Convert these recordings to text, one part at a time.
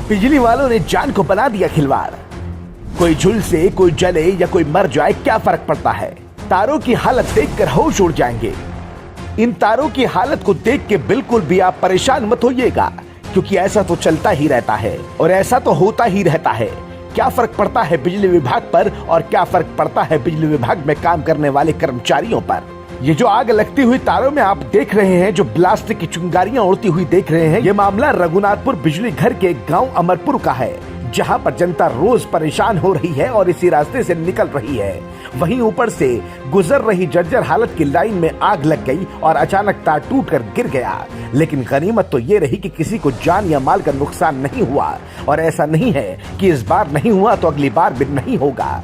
बिजली वालों ने जान को बना दिया खिलवाड़। कोई झुलसे, कोई जले या कोई मर जाए, क्या फर्क पड़ता है। तारों की हालत देखकर होश उड़ जाएंगे। इन तारों की हालत को देख के बिल्कुल भी आप परेशान मत होइएगा, क्योंकि ऐसा तो चलता ही रहता है और ऐसा तो होता ही रहता है। क्या फर्क पड़ता है बिजली विभाग पर और क्या फर्क पड़ता है बिजली विभाग में काम करने वाले कर्मचारियों पर। ये जो आग लगती हुई तारों में आप देख रहे हैं, जो ब्लास्ट की चिंगारियां उड़ती हुई देख रहे हैं, ये मामला रघुनाथपुर बिजली घर के गांव अमरपुर का है, जहां पर जनता रोज परेशान हो रही है और इसी रास्ते से निकल रही है। वहीं ऊपर से गुजर रही जर्जर हालत की लाइन में आग लग गई और अचानक तार टूटकर गिर गया। लेकिन गनीमत तो ये रही कि किसी को जान या माल का नुकसान नहीं हुआ। और ऐसा नहीं है कि इस बार नहीं हुआ तो अगली बार भी नहीं होगा।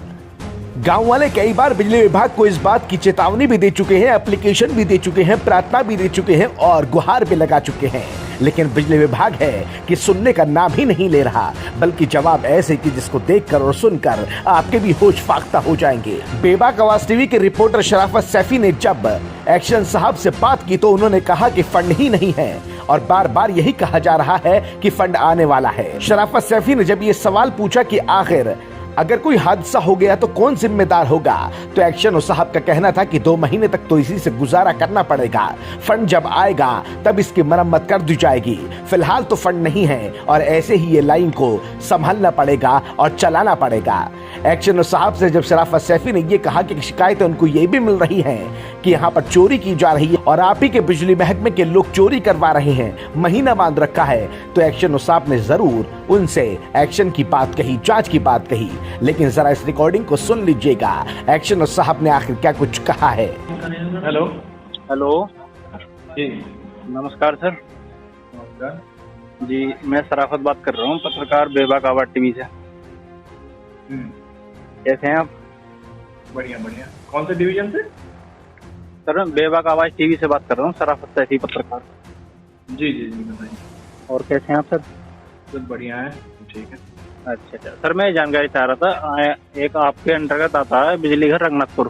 गांव वाले कई बार बिजली विभाग को इस बात की चेतावनी भी दे चुके हैं, एप्लीकेशन भी दे चुके हैं, प्रार्थना भी दे चुके हैं और गुहार भी लगा चुके हैं, लेकिन बिजली विभाग है कि सुनने का नाम ही नहीं ले रहा, बल्कि जवाब ऐसे कि जिसको देखकर और सुनकर आपके भी होश फाख्ता हो जाएंगे। बेबाक आवाज टीवी के रिपोर्टर शराफत सैफी ने जब एक्शन साहब से बात की तो उन्होंने कहा कि फंड ही नहीं है और बार बार यही कहा जा रहा है कि फंड आने वाला है। शराफत सैफी ने जब ये सवाल पूछा कि आखिर अगर कोई हादसा हो गया तो कौन जिम्मेदार होगा, तो एक्शन साहब का कहना था कि 2 महीने तक तो इसी से गुजारा करना पड़ेगा, फंड जब आएगा तब इसकी मरम्मत कर दी जाएगी। फिलहाल तो फंड नहीं है और ऐसे ही ये लाइन को संभालना पड़ेगा और चलाना पड़ेगा। एक्शन साहब से जब शराफत सैफी ने ये कहा कि शिकायतें उनको ये भी मिल रही हैं कि यहाँ पर चोरी की जा रही है और आप ही के बिजली महकमे के लोग चोरी करवा रहे हैं, महीना बांध रखा है, तो एक्शन साहब ने जरूर उनसे एक्शन की बात कही, जांच की बात कही। लेकिन जरा इस रिकॉर्डिंग को सुन लीजिएगा, एक्शन साहब ने आखिर क्या कुछ कहा है। हेलो हेलो जी, नमस्कार सर। नमस्कार जी, मैं शराफत बात कर रहा हूँ, पत्रकार बेबाक आवाज टीवी से। कैसे हैं आप? बढ़िया बढ़िया। कौन से डिवीजन से? सर बेबाक आवाज टीवी से बात कर रहा हूँ, शराफत सैफी पत्रकार। जी जी जी, बताइए। और कैसे हैं आप सर? सब बढ़िया है, ठीक है। अच्छा अच्छा सर, मैं जानकारी चाह रहा था, एक आपके अंतर्गत आता है बिजली घर रघुनाथपुर।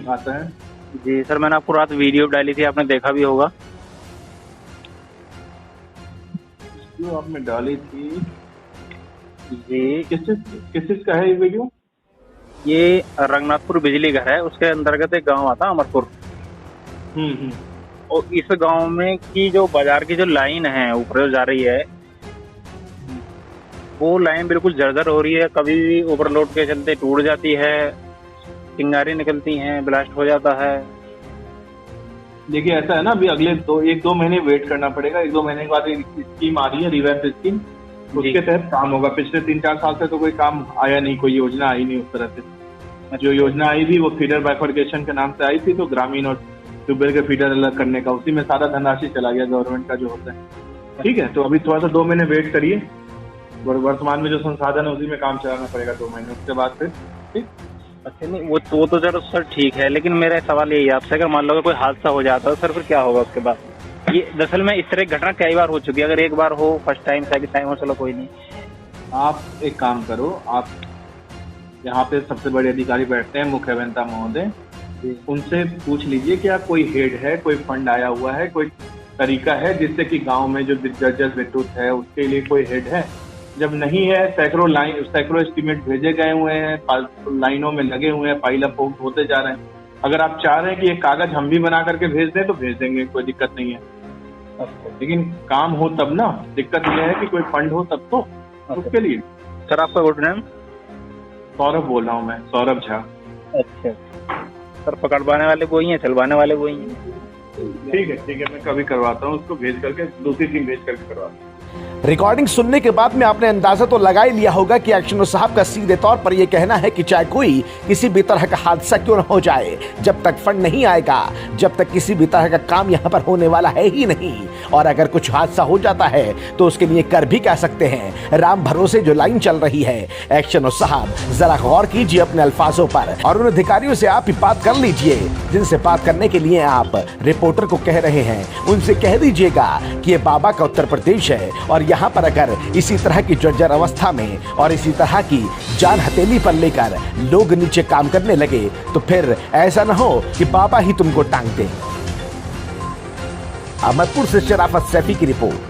आता है जी सर, मैंने आपको रात वीडियो डाली थी, आपने देखा भी होगा। जो आपने डाली थी जी, किस चीज का है ये वीडियो? ये रघुनाथपुर बिजली घर है, उसके अंतर्गत एक गांव आता है अमरपुर। और इस गांव में की जो बाजार की जो लाइन है ऊपर जा रही है, वो लाइन बिल्कुल जर्जर हो रही है, कभी भी ओवरलोड के चलते टूट जाती है, चिंगारी निकलती हैं, ब्लास्ट हो जाता है। देखिए ऐसा है ना, अभी अगले 1-2 महीने वेट करना पड़ेगा। 1-2 महीने के बाद एक स्कीम आ रही है, रिवैम्प स्कीम, उसके तहत काम होगा। पिछले 3-4 साल से तो कोई काम आया नहीं, कोई योजना आई नहीं उस तरह से। जो योजना आई थी वो फीडर बाइफर्केशन के नाम से आई थी, तो ग्रामीण और ट्यूबवेल के फीडर अलग करने का, उसी में सारा धनराशि चला गया गवर्नमेंट का जो होता है। ठीक है, तो अभी थोड़ा सा 2 महीने वेट करिए, वर्तमान में जो संसाधन है उसी में काम चलाना पड़ेगा 2 महीने, उसके बाद फिर ठीक। अच्छा, नहीं वो तो सर ठीक है, लेकिन मेरा सवाल यही है आपसे, अगर मान लो कोई हादसा हो जाता है सर, फिर क्या होगा उसके बाद? ये दरअसल में इस तरह की घटना कई बार हो चुकी है, अगर एक बार हो, फर्स्ट टाइम सेकंड टाइम हो, चलो कोई नहीं। आप एक काम करो, आप यहाँ पे सबसे बड़े अधिकारी बैठते हैं, मुख्य अभियंता महोदय, उनसे पूछ लीजिए कि आप कोई हेड है, कोई फंड आया हुआ है, कोई तरीका है जिससे कि गांव में जो जर्जर विद्युत है उसके लिए कोई हेड है। जब नहीं है, सैकड़ों एस्टीमेट भेजे गए हुए हैं, लाइनों में लगे हुए हैं, पाइल अप होते जा रहे हैं। अगर आप चाह रहे हैं कि एक कागज हम भी बना करके भेज दें तो भेज देंगे, कोई दिक्कत नहीं है। लेकिन काम हो तब ना, दिक्कत यह है कि कोई फंड हो तब तो उसके लिए। सर आपका गुड नेम? सौरभ बोल रहा हूँ मैं, सौरभ झा। अच्छा सर, पकड़वाने वाले वो ही हैं, चलवाने वाले वो ही हैं? ठीक है, मैं कभी करवाता हूँ उसको, भेज करके दूसरी टीम भेज करके करवाता हूँ। रिकॉर्डिंग सुनने के बाद में आपने अंदाजा तो लगा ही लिया होगा कि एक्शन साहब का सीधे तौर पर यह कहना है कि चाहे कोई किसी भी तरह का हादसा क्यों न हो जाए, जब तक फंड नहीं आएगा, जब तक किसी भी तरह का काम यहाँ पर होने वाला है ही नहीं। और अगर कुछ हादसा हो जाता है तो उसके लिए कर भी कह सकते हैं, राम भरोसे जो लाइन चल रही है। एक्शन साहब जरा गौर कीजिए अपने अल्फाजों पर और उन अधिकारियों से आप ही बात कर लीजिए जिनसे बात करने के लिए आप रिपोर्टर को कह रहे हैं। उनसे कह दीजिएगा कि ये बाबा का उत्तर प्रदेश है और यहाँ पर अगर इसी तरह की जर्जर अवस्था में और इसी तरह की जान हथेली पर लेकर लोग नीचे काम करने लगे तो फिर ऐसा न हो कि बाबा ही तुमको टांग दे। अमरपुर से शराफत सैफी की रिपोर्ट।